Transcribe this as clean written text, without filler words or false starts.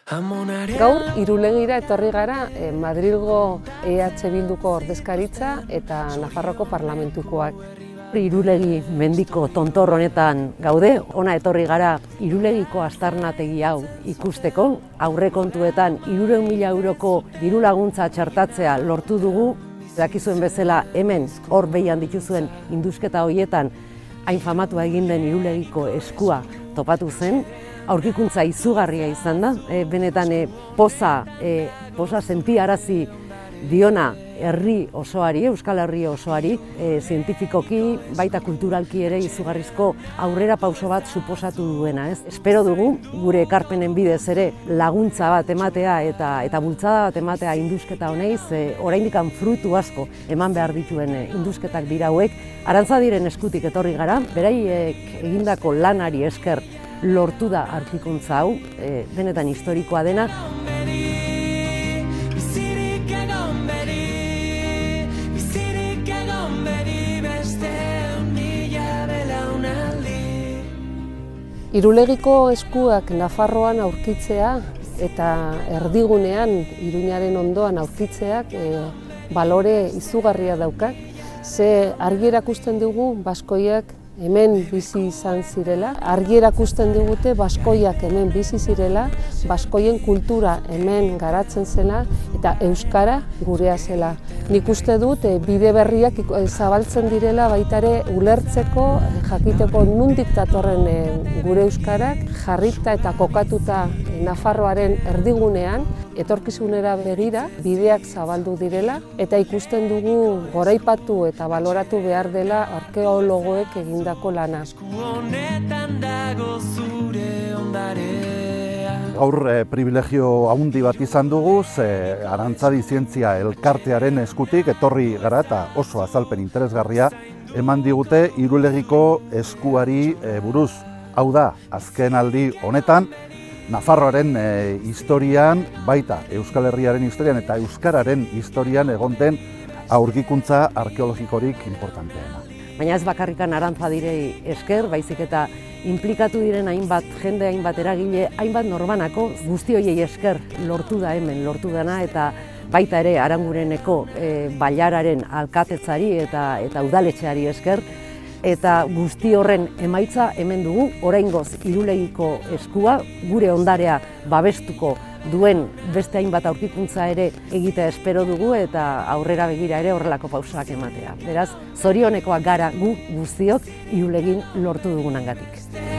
Gaur Irulegira etorri gara Madrilgo EH Bilduko ordezkaritza eta Nafarroko parlamentukoak. Irulegi mendiko tontor honetan gaude, ona etorri gara Irulegiko aztarnategi hau ikusteko. Aurrekontuetan 300.000 euroko diru laguntza txertatzea lortu dugu. Dakizuen bezala hemen hor behian dituzuen indusketa horietan hain famatua egin den Irulegiko eskua topatu zen. Aurkikuntza izugarria izan da, benetan poza sentiarazi diona herri osoari, Euskal Herri osoari, zientifikoki, baita kulturalki ere izugarrizko aurrera pauso bat suposatu duena. Espero dugu gure ekarpenen bidez ere laguntza bat ematea eta bultzada bat ematea indusketa honei, oraindikan frutu asko eman behar dituen indusketak dira hauek. Arantzadiren eskutik etorri gara, beraiek egindako lanari esker lortu da aurkikuntza hau, benetan historikoa dena. Irulegiko eskuak Nafarroan aurkitzea eta erdigunean Iruñaren ondoan aurkitzeak balore izugarria daukak. Ze argi erakusten dugu baskoiak hemen bizi izan zirela, argi erakusten digute baskoiak hemen bizi zirela, baskoien kultura hemen garatzen zela eta euskara gurea zela. Nik uste dut bide berriak zabaltzen direla baita ere ulertzeko, jakiteko nondik datorren gure euskarak, jarrita eta kokatuta Nafarroaren erdigunean, etorkizunera begira bideak zabaldu direla eta ikusten dugu goraipatu eta baloratu behar dela arkeologoek egindako lana. Gaur privilegio handi bat izan dugu, Arantzadi Zientzia elkartearen eskutik etorri gara eta oso azalpen interesgarria eman digute Irulegiko eskuari buruz. Hau da, azken aldi honetan, Nafarroaren historian, baita Euskal Herriaren historian eta Euskararen historian egon den aurkikuntza arkeologikorik importanteena. Baina ez bakarrikan Arantzadiri esker, baizik eta inplikatu diren hainbat jende, hainbat eragile, hainbat norbanako guzti horiei esker lortu da hemen, lortu dena eta baita ere Arangureneko bailararen alkatetzari eta udaletxeari esker. Eta guzti horren emaitza hemen dugu, oraingoz Irulegiko eskua, gure ondarea babestuko duen beste hainbat aurkikuntza ere egitea espero dugu eta aurrera begira ere horrelako pausoak ematea. Beraz, zorionekoak gara gu guztiok Irulegin lortu dugunangatik.